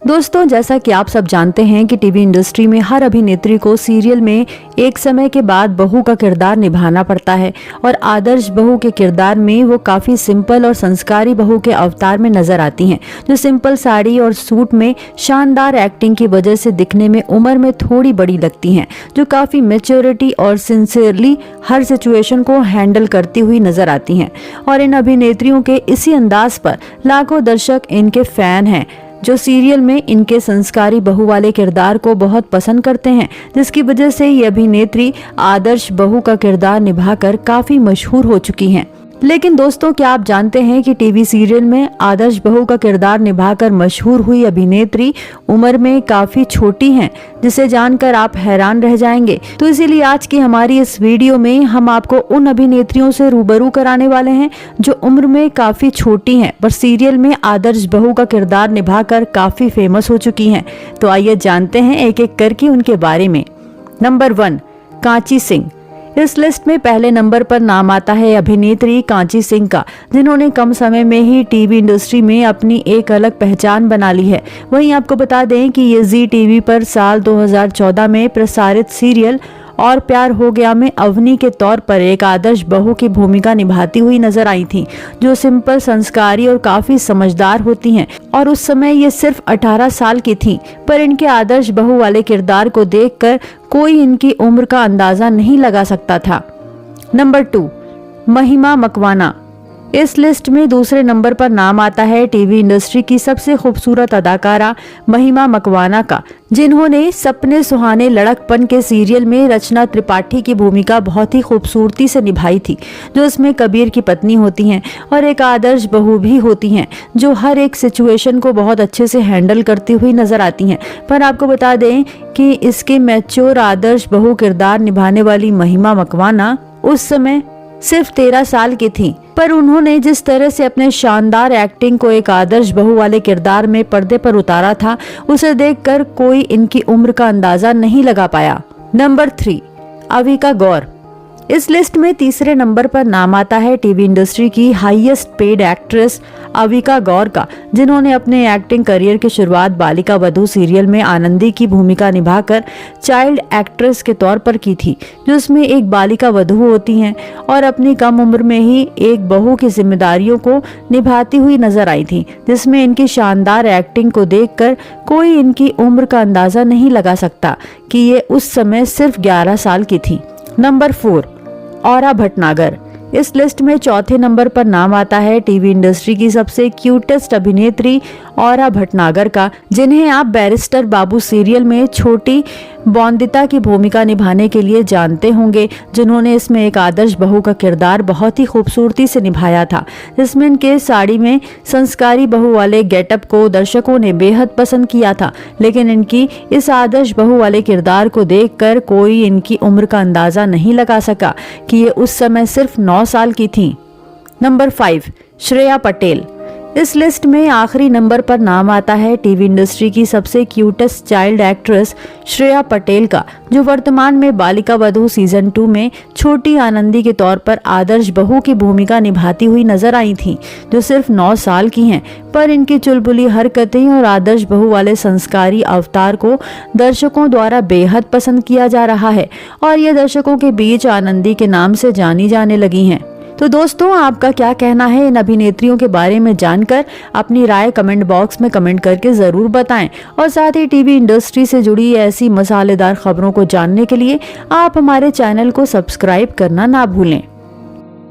दोस्तों, जैसा कि आप सब जानते हैं कि टीवी इंडस्ट्री में हर अभिनेत्री को सीरियल में एक समय के बाद बहू का किरदार निभाना पड़ता है और आदर्श बहू के किरदार में वो काफी सिंपल और संस्कारी बहू के अवतार में नजर आती हैं, जो सिंपल साड़ी और सूट में शानदार एक्टिंग की वजह से दिखने में उम्र में थोड़ी बड़ी लगती हैं, जो काफी मैच्योरिटी और सिंसियरली हर सिचुएशन को हैंडल करती हुई नजर आती हैं। और इन अभिनेत्रियों के इसी अंदाज पर लाखों दर्शक इनके फैन हैं, जो सीरियल में इनके संस्कारी बहू वाले किरदार को बहुत पसंद करते हैं, जिसकी वजह से ये अभिनेत्री आदर्श बहू का किरदार निभाकर काफी मशहूर हो चुकी हैं। लेकिन दोस्तों, क्या आप जानते हैं कि टीवी सीरियल में आदर्श बहू का किरदार निभाकर मशहूर हुई अभिनेत्री उम्र में काफी छोटी हैं, जिसे जानकर आप हैरान रह जाएंगे। तो इसीलिए आज की हमारी इस वीडियो में हम आपको उन अभिनेत्रियों से रूबरू कराने वाले हैं जो उम्र में काफी छोटी हैं, पर सीरियल में आदर्श बहू का किरदार निभाकर काफी फेमस हो चुकी हैं। तो आइए जानते हैं एक एक करके उनके बारे में। नंबर 1, कांची सिंह। इस लिस्ट में पहले नंबर पर नाम आता है अभिनेत्री कांची सिंह का, जिन्होंने कम समय में ही टीवी इंडस्ट्री में अपनी एक अलग पहचान बना ली है। वहीं आपको बता दें कि ये जी टीवी पर साल 2014 में प्रसारित सीरियल और प्यार हो गया में अवनी के तौर पर एक आदर्श बहू की भूमिका निभाती हुई नजर आई थी, जो सिंपल, संस्कारी और काफी समझदार होती हैं। और उस समय ये सिर्फ 18 साल की थी, पर इनके आदर्श बहू वाले किरदार को देखकर कोई इनकी उम्र का अंदाजा नहीं लगा सकता था। नंबर 2, महिमा मकवाना। इस लिस्ट में दूसरे नंबर पर नाम आता है टीवी इंडस्ट्री की सबसे खूबसूरत अदाकारा महिमा मकवाना का, जिन्होंने सपने सुहाने लड़कपन के सीरियल में रचना त्रिपाठी की भूमिका बहुत ही खूबसूरती से निभाई थी, जो इसमें कबीर की पत्नी होती हैं और एक आदर्श बहू भी होती हैं, जो हर एक सिचुएशन को बहुत अच्छे से हैंडल करती हुई नजर आती हैं। पर आपको बता दें कि इसके मैच्योर आदर्श बहू किरदार निभाने वाली महिमा मकवाना उस समय सिर्फ 13 साल की थी, पर उन्होंने जिस तरह से अपने शानदार एक्टिंग को एक आदर्श बहू वाले किरदार में पर्दे पर उतारा था, उसे देखकर कोई इनकी उम्र का अंदाजा नहीं लगा पाया। नंबर 3, अविका गौर। इस लिस्ट में तीसरे नंबर पर नाम आता है टीवी इंडस्ट्री की हाईएस्ट पेड एक्ट्रेस अविका गौर का, जिन्होंने अपने एक्टिंग करियर की शुरुआत बालिका वधू सीरियल में आनंदी की भूमिका निभाकर चाइल्ड एक्ट्रेस के तौर पर की थी, जिसमें एक बालिका वधू होती हैं और अपनी कम उम्र में ही एक बहू की जिम्मेदारियों को निभाती हुई नजर आई थी, जिसमें इनकी शानदार एक्टिंग को देखकर कोई इनकी उम्र का अंदाजा नहीं लगा सकता कि ये उस समय सिर्फ 11 साल की थी। नंबर 4, औरा भटनागर। इस लिस्ट में चौथे नंबर पर नाम आता है टीवी इंडस्ट्री की सबसे क्यूटेस्ट अभिनेत्री औरा भटनागर का, जिन्हें आप बैरिस्टर बाबू सीरियल में छोटी बौंदिता की भूमिका निभाने के लिए जानते होंगे, जिन्होंने इसमें एक आदर्श बहू का किरदार बहुत ही खूबसूरती से निभाया था, जिसमें इनके साड़ी में संस्कारी बहू वाले गेटअप को दर्शकों ने बेहद पसंद किया था। लेकिन इनकी इस आदर्श बहू वाले किरदार को देखकर कोई इनकी उम्र का अंदाजा नहीं लगा सका कि ये उस समय सिर्फ 9 साल की थी। नंबर 5, श्रेया पटेल। इस लिस्ट में आखिरी नंबर पर नाम आता है टीवी इंडस्ट्री की सबसे cutest child actress Shreya Patel का, जो वर्तमान में बालिका वधू सीजन 2 में छोटी आनंदी के तौर पर आदर्श बहू की भूमिका निभाती हुई नजर आई थी, जो सिर्फ 9 साल की हैं, पर इनकी चुलबुली हरकतें और आदर्श बहू वाले संस्कारी अवतार को दर्शकों द्वारा बेहद पसंद किया जा रहा है और ये दर्शकों के बीच आनंदी के नाम से जानी जाने लगी हैं। तो दोस्तों, आपका क्या कहना है इन अभिनेत्रियों के बारे में जानकर? अपनी राय कमेंट बॉक्स में कमेंट करके जरूर बताएं और साथ ही टीवी इंडस्ट्री से जुड़ी ऐसी मसालेदार खबरों को जानने के लिए आप हमारे चैनल को सब्सक्राइब करना ना भूलें।